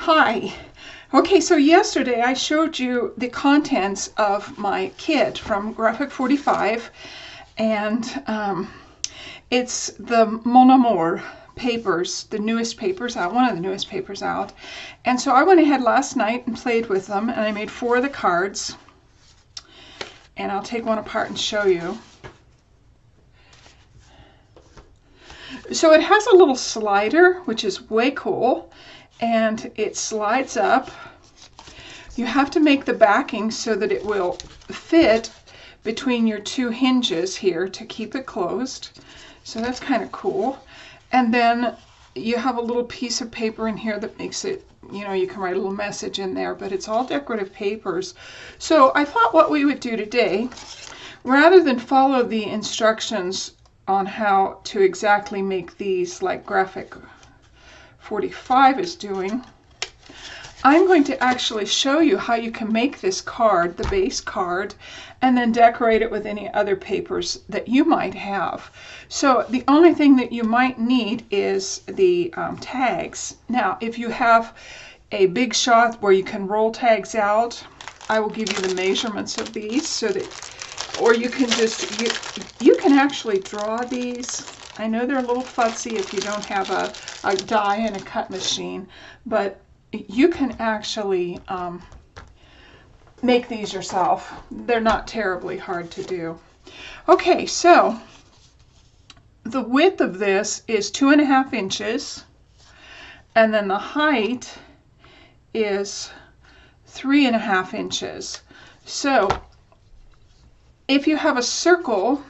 Hi. Okay, so yesterday I showed you the contents of my kit from Graphic45, and it's the Mon Amour papers, the newest papers out, one of the newest papers out. And so I went ahead last night and played with them, and I made 4 of the cards. And I'll take one apart and show you. So it has a little slider, which is way cool, and it slides up. You have to make the backing so that it will fit between your 2 hinges here to keep it closed. So that's kind of cool. And then you have a little piece of paper in here that makes it, you know, you can write a little message in there, but it's all decorative papers. So I thought what we would do today, rather than follow the instructions on how to exactly make these like Graphic45 is doing, I'm going to actually show you how you can make this card, the base card, and then decorate it with any other papers that you might have. So the only thing that you might need is the tags. Now, if you have a big shot where you can roll tags out, I will give you the measurements of these so that, or you can just, you can actually draw these. I know they're a little futzy if you don't have a die and a cut machine, but you can actually make these yourself. They're not terribly hard to do. Okay, so the width of this is 2.5 inches, and then the height is 3.5 inches. So if you have a circle,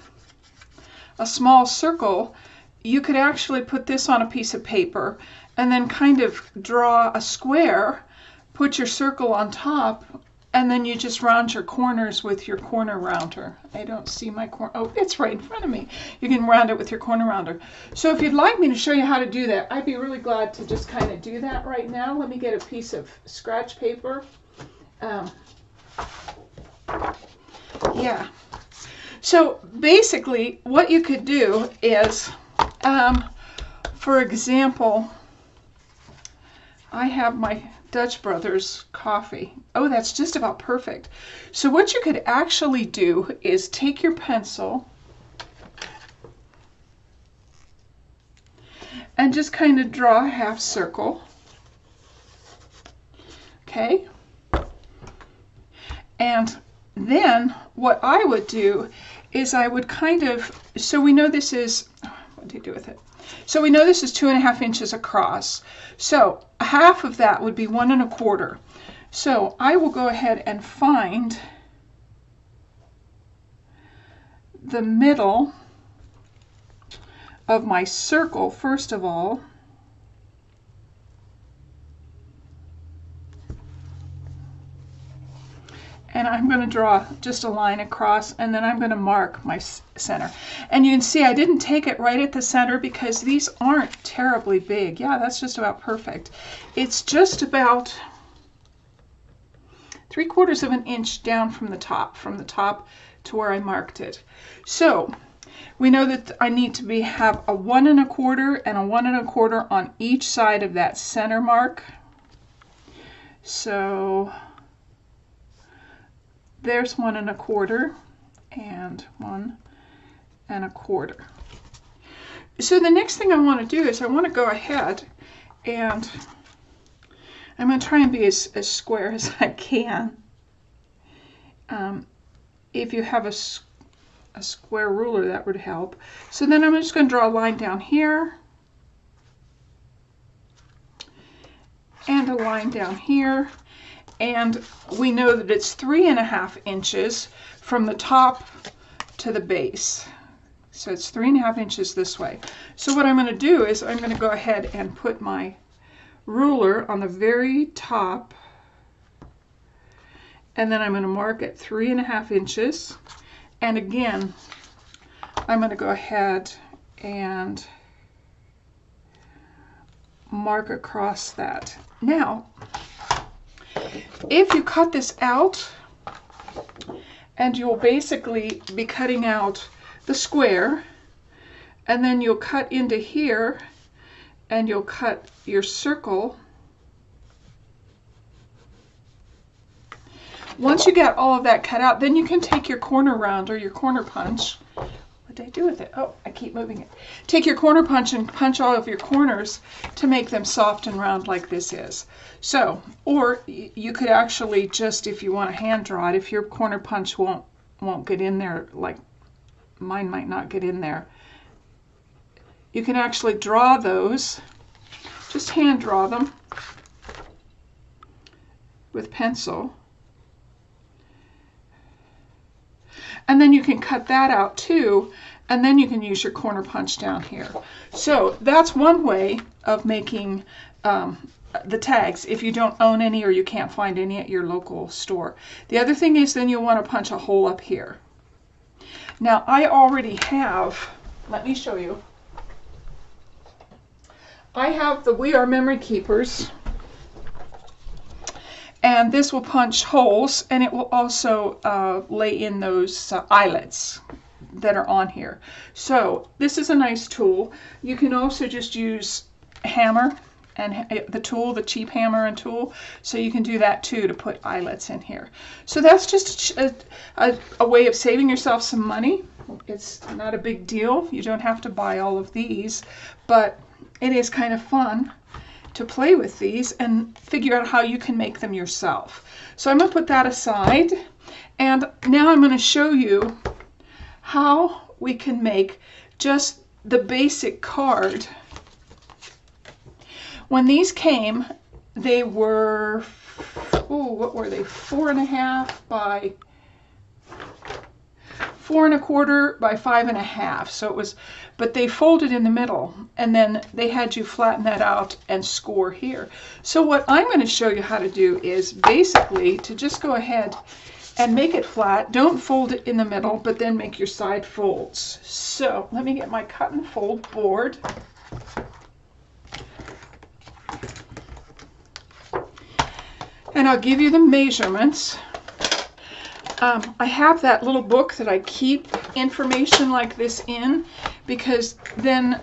a small circle, you could actually put this on a piece of paper and then kind of draw a square, put your circle on top, and then you just round your corners with your corner rounder. I don't see my corner. Oh, it's right in front of me. You can round it with your corner rounder. So if you'd like me to show you how to do that, I'd be really glad to just kind of do that right now. Let me get a piece of scratch paper. Yeah. So basically what you could do is, for example, I have my Dutch Brothers coffee. Oh, that's just about perfect. So what you could actually do is take your pencil and just kind of draw a half circle. Okay? And then what I would do is I would kind of, so we know this is, what do you do with it? So we know this is 2.5 inches across. So half of that would be 1 1/4. So I will go ahead and find the middle of my circle first of all. And I'm going to draw just a line across, and then I'm going to mark my center. And you can see I didn't take it right at the center because these aren't terribly big. Yeah, that's just about perfect. It's just about 3/4 of an inch down from the top to where I marked it. So we know that I need to have a 1 1/4 and a 1 1/4 on each side of that center mark. So there's 1 1/4 and 1 1/4. So the next thing I want to do is I want to go ahead and I'm going to try and be as square as I can. If you have a square ruler, that would help. So then I'm just going to draw a line down here and a line down here. And we know that it's 3.5 inches from the top to the base. So it's 3.5 inches this way. So what I'm going to do is I'm going to go ahead and put my ruler on the very top, and then I'm going to mark at 3.5 inches. And again, I'm going to go ahead and mark across that. Now, if you cut this out, and you'll basically be cutting out the square, and then you'll cut into here, and you'll cut your circle once you get all of that cut out, then you can take your corner round or your corner punch. What did I do with it? Oh, I keep moving it. Take your corner punch and punch all of your corners to make them soft and round like this is. So, or you could actually just, if you want to hand draw it, if your corner punch won't get in there, like mine might not get in there, you can actually draw those, just hand draw them with pencil. And then you can cut that out too, and then you can use your corner punch down here. So that's one way of making the tags if you don't own any or you can't find any at your local store. The other thing is then you'll want to punch a hole up here. Now I already have, let me show you. I have the We Are Memory Keepers. And this will punch holes, and it will also lay in those eyelets that are on here. So this is a nice tool. You can also just use a hammer and the tool, the cheap hammer and tool. So you can do that too to put eyelets in here. So that's just a way of saving yourself some money. It's not a big deal. You don't have to buy all of these, but it is kind of fun to play with these and figure out how you can make them yourself. So I'm going to put that aside, and now I'm going to show you how we can make just the basic card. When these came, they were, what were they, 4.5 by 4.25 by 5.5. So it was, but they folded in the middle, and then they had you flatten that out and score here. So what I'm going to show you how to do is basically to just go ahead and make it flat. Don't fold it in the middle, but then make your side folds. So let me get my cut and fold board. And I'll give you the measurements. I have that little book that I keep information like this in, because then,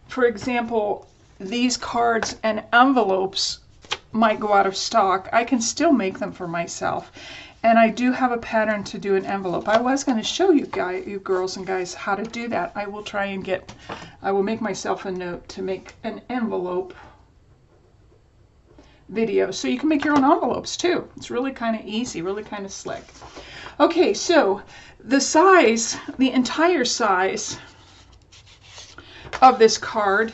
for example, these cards and envelopes might go out of stock. I can still make them for myself. And I do have a pattern to do an envelope. I was going to show you girls and guys how to do that. I will try and I will make myself a note to make an envelope video. So you can make your own envelopes too. It's really kind of easy, really kind of slick. Okay, so the size, the entire size of this card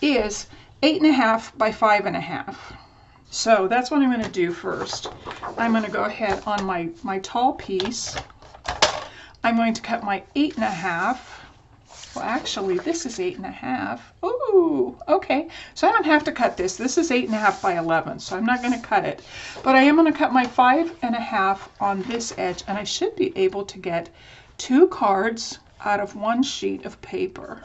is 8.5 by 5.5. So that's what I'm going to do first. I'm going to go ahead on my tall piece. I'm going to cut my 8.5. Well, actually, this is 8.5. Ooh, okay. So I don't have to cut this. This is 8.5 by 11, so I'm not going to cut it. But I am going to cut my 5.5 on this edge, and I should be able to get 2 cards out of 1 sheet of paper.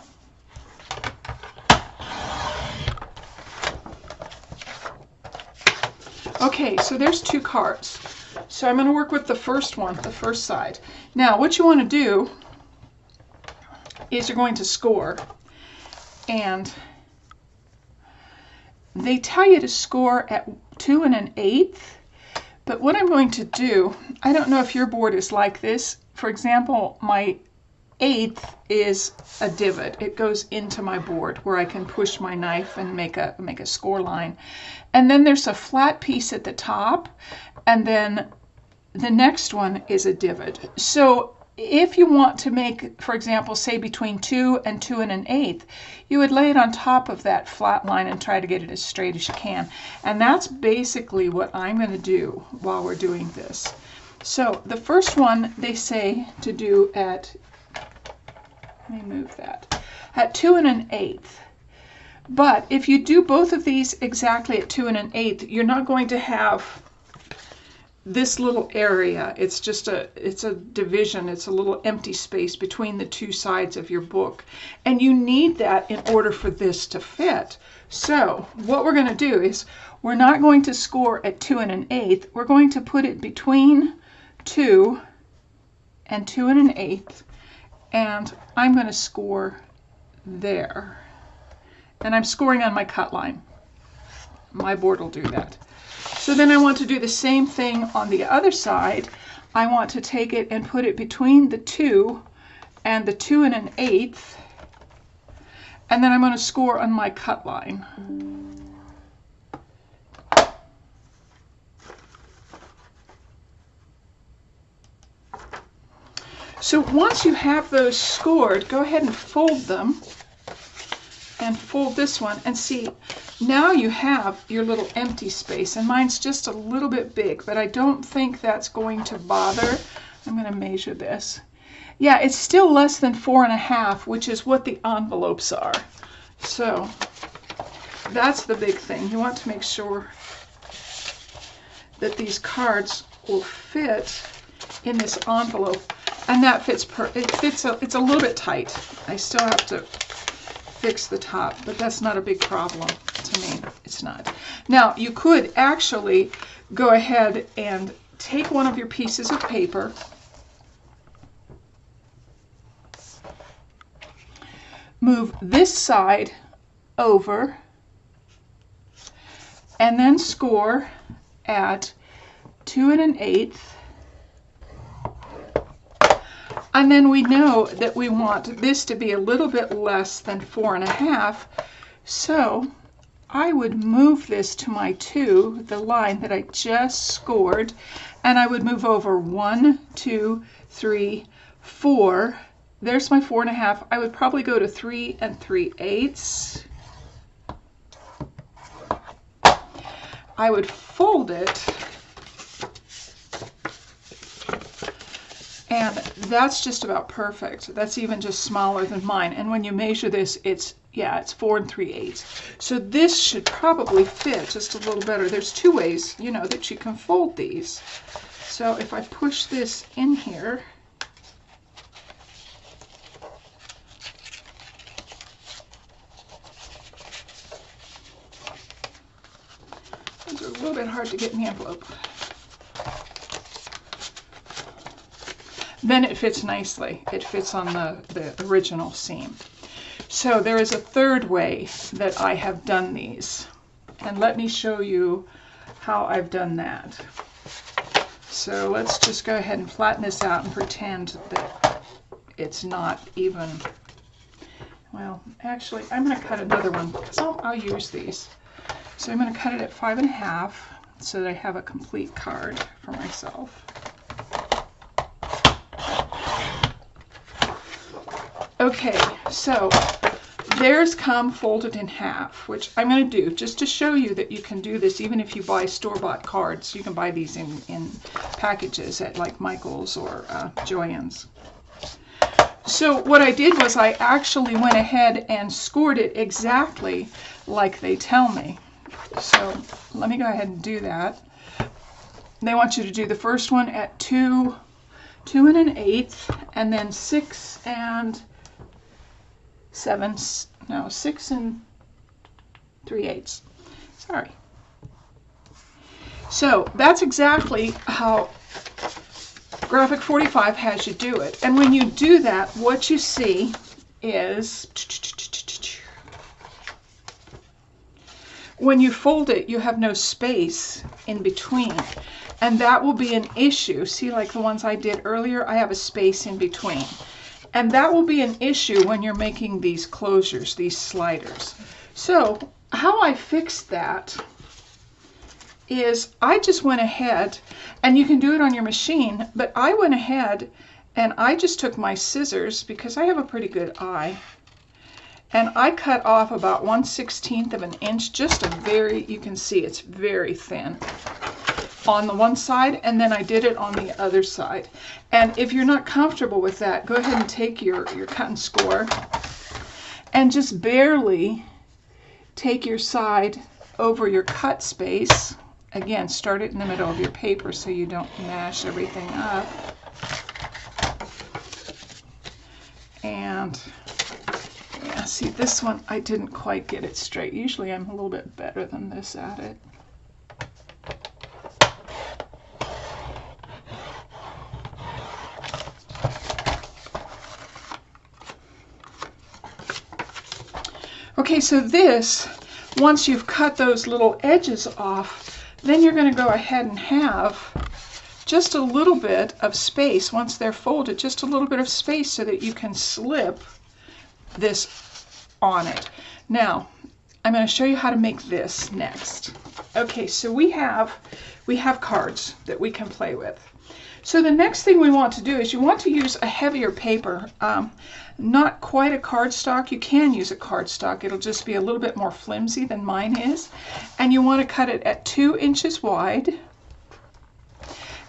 Okay, so there's 2 cards. So I'm going to work with the first one, the first side. Now, what you want to do is you're going to score, and they tell you to score at 2 1/8, but what I'm going to do, I don't know if your board is like this. For example, my 1/8 is a divot. It goes into my board where I can push my knife and make a score line. And then there's a flat piece at the top, and then the next one is a divot. So if you want to make, for example, say between 2 and 2 1/8, you would lay it on top of that flat line and try to get it as straight as you can. And that's basically what I'm going to do while we're doing this. So the first one they say to do at, let me move that, at 2 1/8. But if you do both of these exactly at 2 1/8, you're not going to have this little area. It's just it's a division. It's a little empty space between the 2 sides of your book. And you need that in order for this to fit. So what we're going to do is we're not going to score at 2 1/8. We're going to put it between 2 and 2 1/8. And I'm going to score there. And I'm scoring on my cut line. My board will do that. So then I want to do the same thing on the other side. I want to take it and put it between the 2 and the 2 1/8, and then I'm going to score on my cut line. So once you have those scored, go ahead and fold them, and fold this one, and see, now you have your little empty space, and mine's just a little bit big, but I don't think that's going to bother. I'm going to measure this. Yeah, it's still less than 4.5, which is what the envelopes are. So that's the big thing. You want to make sure that these cards will fit in this envelope, and that fits. It's a little bit tight. I still have to fix the top, but that's not a big problem to me. It's not. Now, you could actually go ahead and take one of your pieces of paper, move this side over, and then score at 2 1/8. And then we know that we want this to be a little bit less than 4.5. So I would move this to my 2, the line that I just scored, and I would move over 1, 2, 3, 4. There's my 4.5. I would probably go to 3 3/8. I would fold it, and that's just about perfect. That's even just smaller than mine. And when you measure this, it's 4 3/8. So this should probably fit just a little better. There's 2 ways, you know, that you can fold these. So if I push this in here, these are a little bit hard to get in the envelope. Then it fits nicely. It fits on the original seam. So there is a third way that I have done these. And let me show you how I've done that. So let's just go ahead and flatten this out and pretend that it's not even, well, actually, I'm going to cut another one because I'll use these. So I'm going to cut it at 5.5 so that I have a complete card for myself. Okay, so there's come folded in half, which I'm going to do just to show you that you can do this even if you buy store-bought cards. You can buy these in packages at like Michael's or Joann's. So what I did was I actually went ahead and scored it exactly like they tell me. So let me go ahead and do that. They want you to do the first one at 2 1/8, and then 6 3/8. Sorry. So that's exactly how Graphic45 has you do it. And when you do that, what you see is when you fold it, you have no space in between. And that will be an issue. See, like the ones I did earlier, I have a space in between. And that will be an issue when you're making these closures, these sliders. So how I fixed that is I just went ahead, and you can do it on your machine, but I went ahead and I just took my scissors, because I have a pretty good eye, and I cut off about 1/16 of an inch, just a very, you can see it's very thin on the one side, and then I did it on the other side. And if you're not comfortable with that, go ahead and take your cut and score and just barely take your side over your cut space. Again, start it in the middle of your paper so you don't mash everything up. And yeah, see, this one I didn't quite get it straight. Usually I'm a little bit better than this at it. Okay, so this, once you've cut those little edges off, then you're going to go ahead and have just a little bit of space once they're folded, just a little bit of space so that you can slip this on it. Now, I'm going to show you how to make this next. Okay, so we have cards that we can play with. So the next thing we want to do is you want to use a heavier paper, not quite a cardstock. You can use a cardstock. It'll just be a little bit more flimsy than mine is. And you want to cut it at 2 inches wide.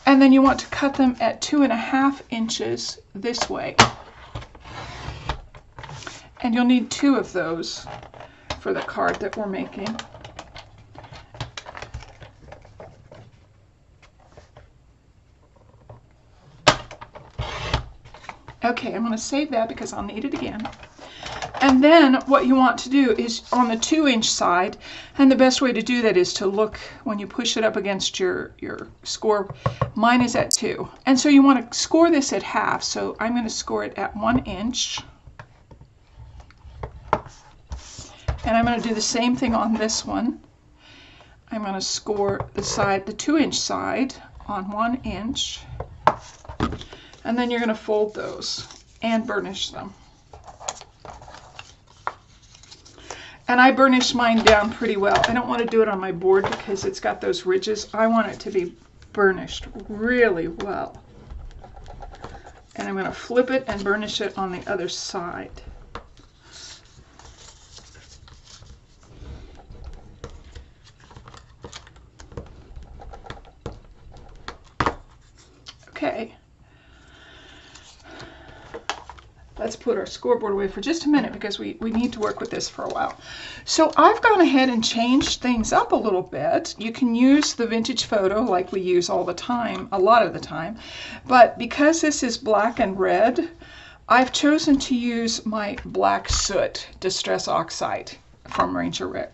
And then you want to cut them at 2.5 inches this way. And you'll need 2 of those for the card that we're making. Okay, I'm going to save that because I'll need it again. And then what you want to do is on the 2-inch side, and the best way to do that is to look when you push it up against your score. Mine is at 2. And so you want to score this at half. So I'm going to score it at 1 inch. And I'm going to do the same thing on this one. I'm going to score the 2-inch side on 1 inch. And then you're going to fold those and burnish them. And I burnish mine down pretty well. I don't want to do it on my board because it's got those ridges. I want it to be burnished really well. And I'm going to flip it and burnish it on the other side. Okay. Let's put our scoreboard away for just a minute because we need to work with this for a while. So I've gone ahead and changed things up a little bit. You can use the vintage photo like we use all the time, a lot of the time. But because this is black and red, I've chosen to use my black soot distress oxide from Ranger.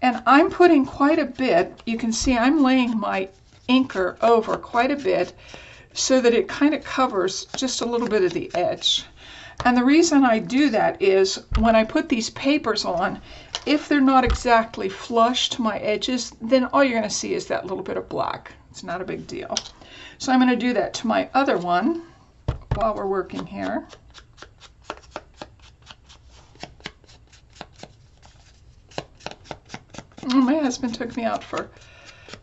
And I'm putting quite a bit. You can see I'm laying my inker over quite a bit so that it kind of covers just a little bit of the edge. And the reason I do that is when I put these papers on, if they're not exactly flush to my edges, then all you're going to see is that little bit of black. It's not a big deal. So I'm going to do that to my other one while we're working here. My husband took me out for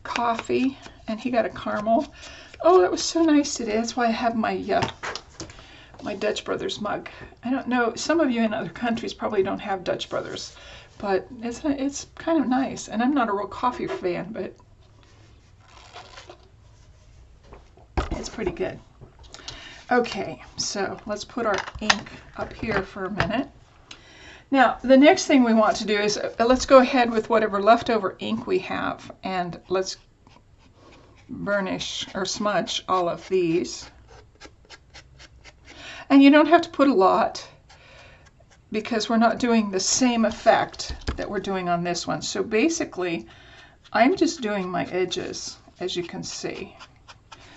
coffee and he got a caramel. Oh, that was so nice today. That's why I have my my Dutch Brothers mug. I don't know, some of you in other countries probably don't have Dutch Brothers, but it's kind of nice. And I'm not a real coffee fan, but it's pretty good. Okay, so let's put our ink up here for a minute. Now, the next thing we want to do is let's go ahead with whatever leftover ink we have, and let's burnish or smudge all of these. And you don't have to put a lot because we're not doing the same effect that we're doing on this one. So basically, I'm just doing my edges, as you can see.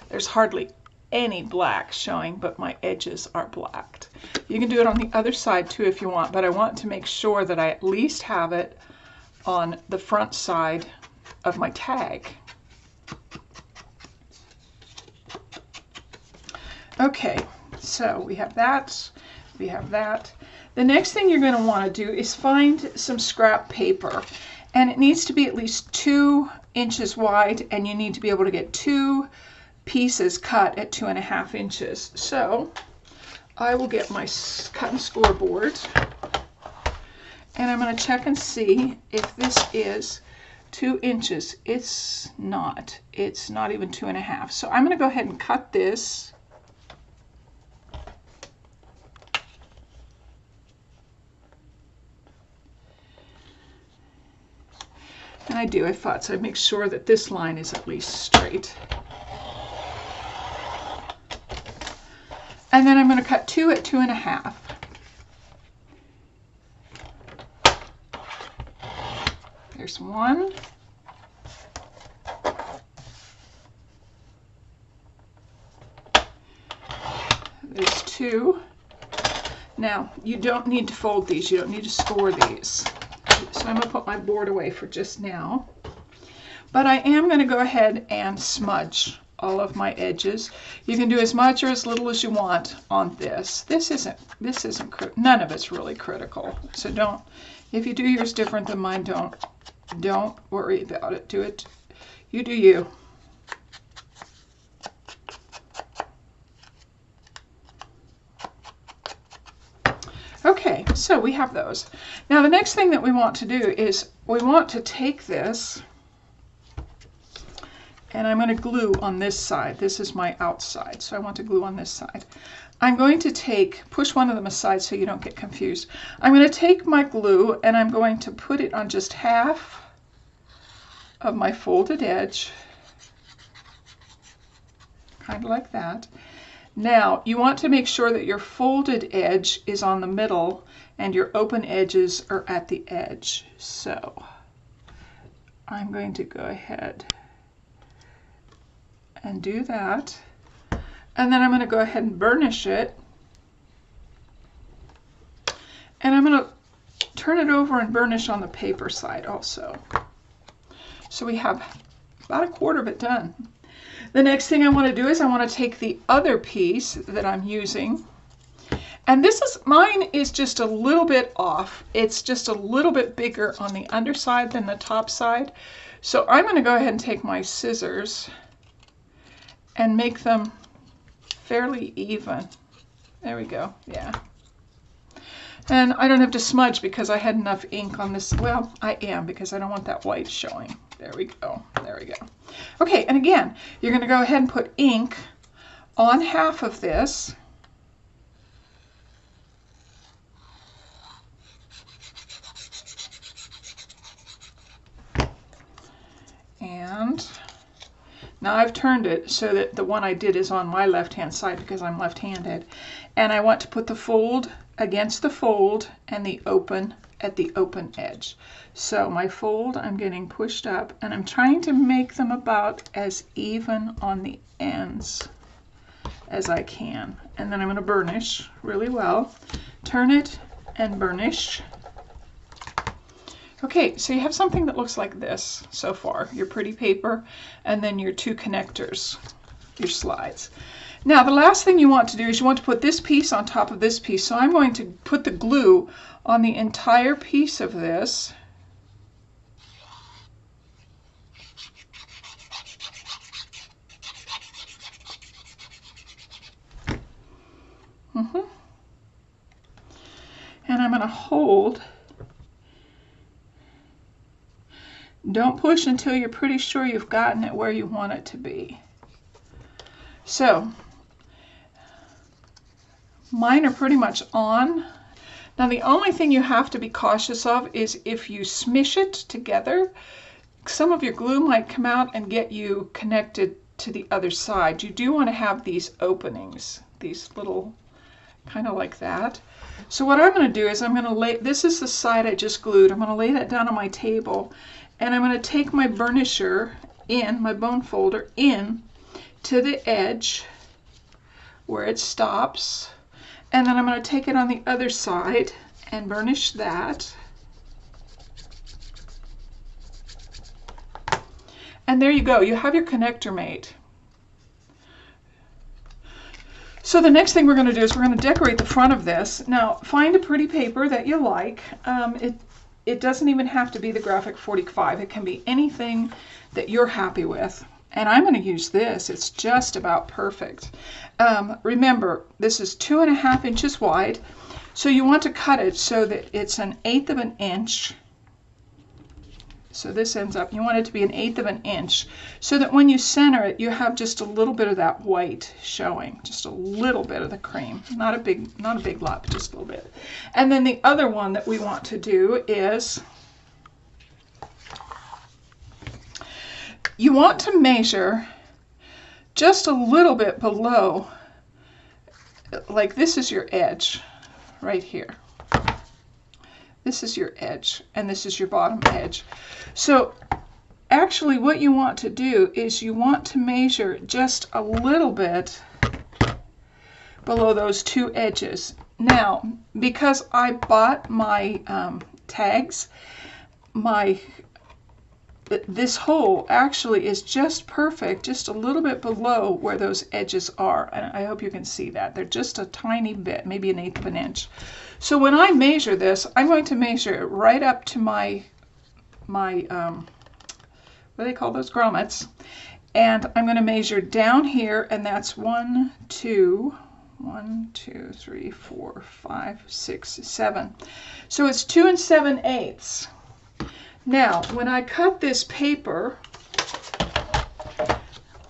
There's hardly any black showing, but my edges are blacked. You can do it on the other side too if you want, but I want to make sure that I at least have it on the front side of my tag. Okay, so we have that, we have that. The next thing you're going to want to do is find some scrap paper, and it needs to be at least 2 inches wide, and you need to be able to get 2 pieces cut at 2.5 inches. So I will get my cut and scoreboard, and I'm going to check and see if this is 2 inches. It's not even 2.5. So I'm going to go ahead and cut this. And I thought so. I make sure that this line is at least straight. And then I'm going to cut 2 at 2.5. There's 1. There's 2. Now, you don't need to fold these. You don't need to score these. So I'm going to put my board away for just now. But I am going to go ahead and smudge all of my edges. You can do as much or as little as you want on this. This isn't none of it's really critical. So don't, if you do yours different than mine, don't worry about it. Do it, you do you. Okay, so we have those. Now the next thing that we want to do is we want to take this, and I'm going to glue on this side. This is my outside, so I want to glue on this side. I'm going to push one of them aside so you don't get confused. I'm going to take my glue and I'm going to put it on just half of my folded edge, kind of like that. Now, you want to make sure that your folded edge is on the middle and your open edges are at the edge. So I'm going to go ahead and do that. And then I'm going to go ahead and burnish it. And I'm going to turn it over and burnish on the paper side also. So we have about a quarter of it done. The next thing I want to do is I want to take the other piece that I'm using, and mine is just a little bit off. It's just a little bit bigger on the underside than the top side. So I'm going to go ahead and take my scissors and make them fairly even. There we go, yeah. And I don't have to smudge because I had enough ink on this. Well, I am, because I don't want that white showing. There we go. There we go. Okay, and again, you're going to go ahead and put ink on half of this. And now I've turned it so that the one I did is on my left-hand side because I'm left-handed. And I want to put the fold against the fold and the open at the open edge. So my fold, I'm getting pushed up, and I'm trying to make them about as even on the ends as I can. And then I'm going to burnish really well. Turn it and burnish. Okay, so you have something that looks like this so far. Your pretty paper, and then your two connectors, your slides. Now the last thing you want to do is you want to put this piece on top of this piece. So I'm going to put the glue on the entire piece of this. And I'm going to hold. Don't push until you're pretty sure you've gotten it where you want it to be. So mine are pretty much on. Now the only thing you have to be cautious of is if you smish it together, some of your glue might come out and get you connected to the other side. You do want to have these openings, these little, kind of like that. So what I'm going to do is I'm going to lay, this is the side I just glued, I'm going to lay that down on my table, and I'm going to take my burnisher in, my bone folder, in to the edge where it stops, and then I'm going to take it on the other side and burnish that. And there you go, you have your connector made. So the next thing we're going to do is we're going to decorate the front of this. Now find a pretty paper that you like. It doesn't even have to be the Graphic45. It can be anything that you're happy with. And I'm going to use this. It's just about perfect. Remember, this is 2.5 inches wide. So you want to cut it so that it's 1/8 of an inch. So this ends up, you want it to be 1/8 of an inch, so that when you center it, you have just a little bit of that white showing, just a little bit of the cream, not a big lot, but just a little bit. And then the other one that we want to do is, you want to measure just a little bit below, like this is your edge right here. This is your edge, and this is your bottom edge. So actually what you want to do is you want to measure just a little bit below those two edges. Now, because I bought my tags, this hole actually is just perfect, just a little bit below where those edges are. And I hope you can see that. They're just a tiny bit, maybe 1/8 of an inch. So when I measure this, I'm going to measure it right up to my what do they call those, grommets. And I'm going to measure down here, and that's 1, 2, 3, 4, 5, 6, 7. So it's 2 7/8. Now, when I cut this paper,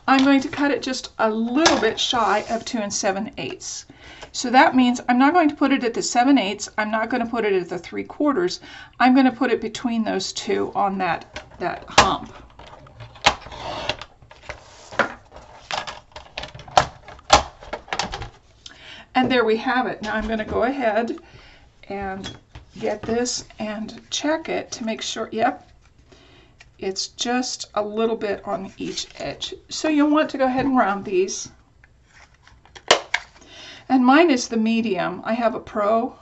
I'm going to cut it just a little bit shy of 2 7/8. So that means I'm not going to put it at the 7/8. I'm not going to put it at the 3/4. I'm going to put it between those two on that hump. And there we have it. Now I'm going to go ahead and get this and check it to make sure, yep, it's just a little bit on each edge. So you'll want to go ahead and round these. And mine is the medium. I have a Pro,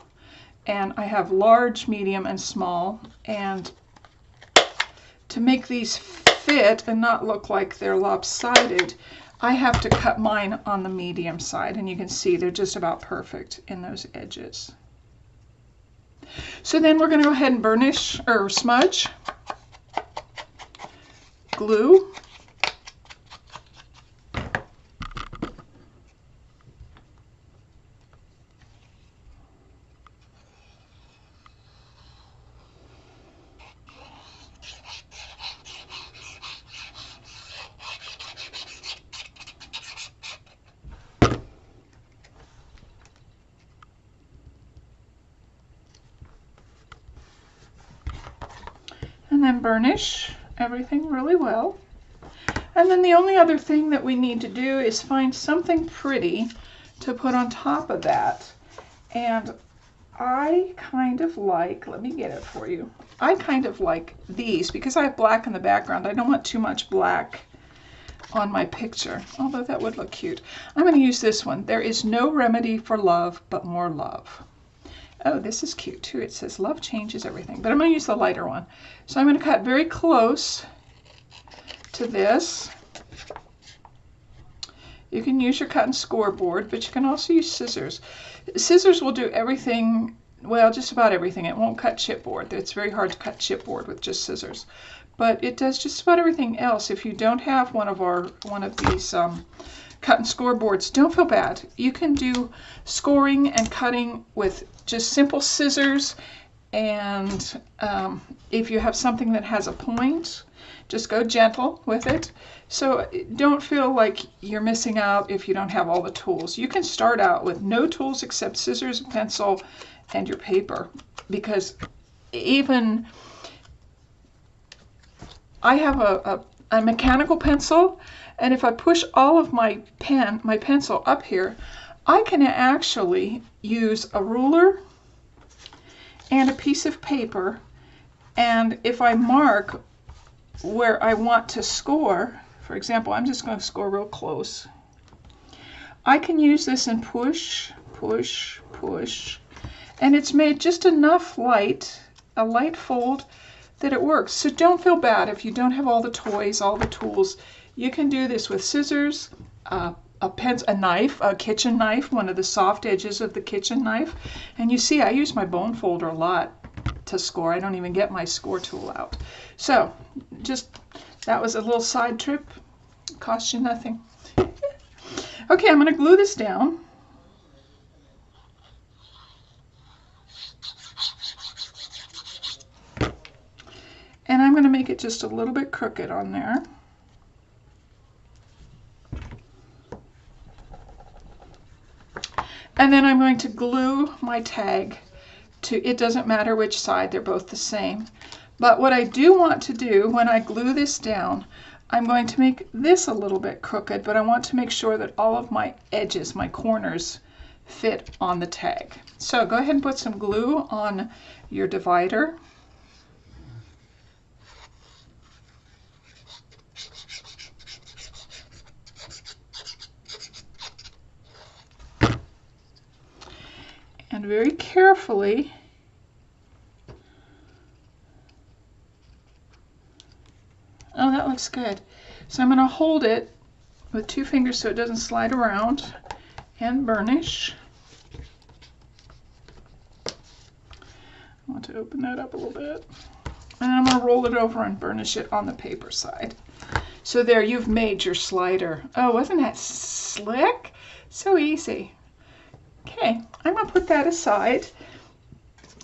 and I have large, medium, and small. And to make these fit and not look like they're lopsided, I have to cut mine on the medium side, and you can see they're just about perfect in those edges. So then we're going to go ahead and burnish or smudge, glue, and then burnish everything really well. And then the only other thing that we need to do is find something pretty to put on top of that. And I kind of like, let me get it for you. I kind of like these because I have black in the background. I don't want too much black on my picture, although that would look cute. I'm going to use this one. There is no remedy for love but more love. Oh, this is cute too. It says love changes everything, but I'm going to use the lighter one. So I'm going to cut very close to this. You can use your cut and score board, but you can also use scissors. Scissors will do everything, well, just about everything. It won't cut chipboard. It's very hard to cut chipboard with just scissors, but it does just about everything else. If you don't have one of these cut and score boards, don't feel bad. You can do scoring and cutting with just simple scissors, and if you have something that has a point, just go gentle with it. So don't feel like you're missing out if you don't have all the tools. You can start out with no tools except scissors, pencil, and your paper, because even I have a mechanical pencil, and if I push all of my pencil up here, I can actually use a ruler and a piece of paper, and if I mark where I want to score, for example, I'm just going to score real close, I can use this and push, push, push, and it's made just enough a light fold that it works. So don't feel bad if you don't have all the toys, all the tools. You can do this with scissors, a knife, a kitchen knife, one of the soft edges of the kitchen knife. And you see I use my bone folder a lot to score. I don't even get my score tool out. So that was a little side trip. Cost you nothing. Okay, I'm going to glue this down. And I'm going to make it just a little bit crooked on there. And then I'm going to glue my tag to, it doesn't matter which side, they're both the same. But what I do want to do when I glue this down, I'm going to make this a little bit crooked, but I want to make sure that all of my edges, my corners, fit on the tag. So go ahead and put some glue on your divider. And very carefully looks good. So I'm going to hold it with 2 fingers so it doesn't slide around and burnish. I want to open that up a little bit. And I'm going to roll it over and burnish it on the paper side. So there, you've made your slider. Oh, wasn't that slick? So easy. Okay, I'm going to put that aside.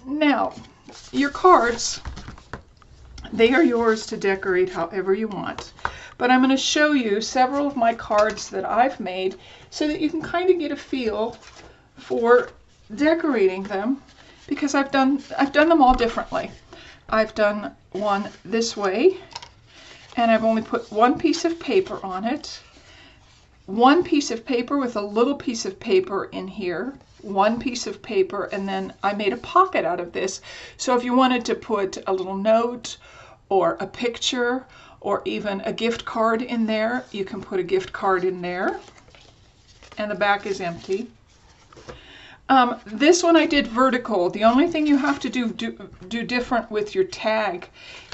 Now, your cards, they are yours to decorate however you want. But I'm going to show you several of my cards that I've made so that you can kind of get a feel for decorating them, because I've done them all differently. I've done one this way, and I've only put 1 piece of paper on it, 1 piece of paper with a little piece of paper in here, 1 piece of paper, and then I made a pocket out of this. So if you wanted to put a little note or a picture or even a gift card in there, you can put a gift card in there. And the back is empty. This one I did vertical. The only thing you have to do different with your tag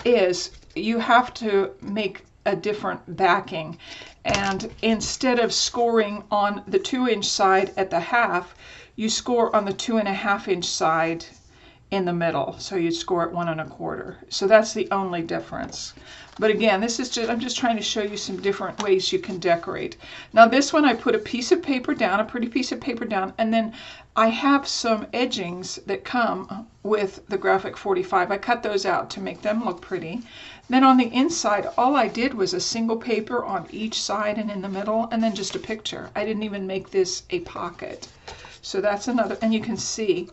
is you have to make a different backing. And instead of scoring on the 2-inch side at the half, you score on the 2.5-inch side in the middle. So you'd score at 1 1/4. So that's the only difference. But again, this is I'm just trying to show you some different ways you can decorate. Now this one I put a piece of paper down, a pretty piece of paper down, and then I have some edgings that come with the Graphic45. I cut those out to make them look pretty. Then on the inside, all I did was a single paper on each side and in the middle, and then just a picture. I didn't even make this a pocket. So that's another, and you can see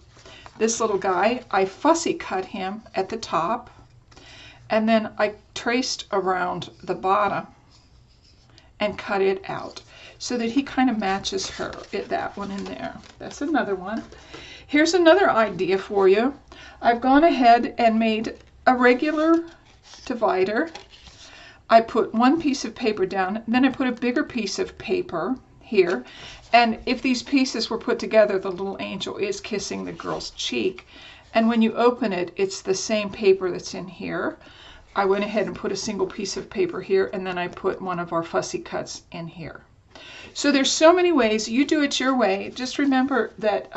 this little guy, I fussy cut him at the top, and then I traced around the bottom and cut it out so that he kind of matches her, that one in there. That's another one. Here's another idea for you. I've gone ahead and made a regular divider. I put 1 piece of paper down, then I put a bigger piece of paper here, and if these pieces were put together, the little angel is kissing the girl's cheek, and when you open it, it's the same paper that's in here. I went ahead and put a single piece of paper here, and then I put one of our fussy cuts in here. So there's so many ways. You do it your way. Just remember that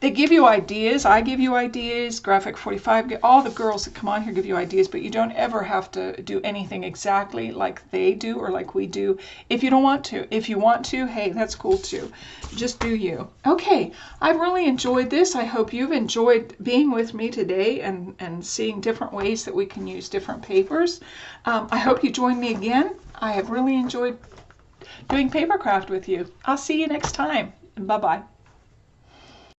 they give you ideas. I give you ideas. Graphic45, all the girls that come on here give you ideas, but you don't ever have to do anything exactly like they do or like we do if you don't want to. If you want to, hey, that's cool too. Just do you. Okay, I've really enjoyed this. I hope you've enjoyed being with me today and seeing different ways that we can use different papers. I hope you join me again. I have really enjoyed doing paper craft with you. I'll see you next time. Bye-bye.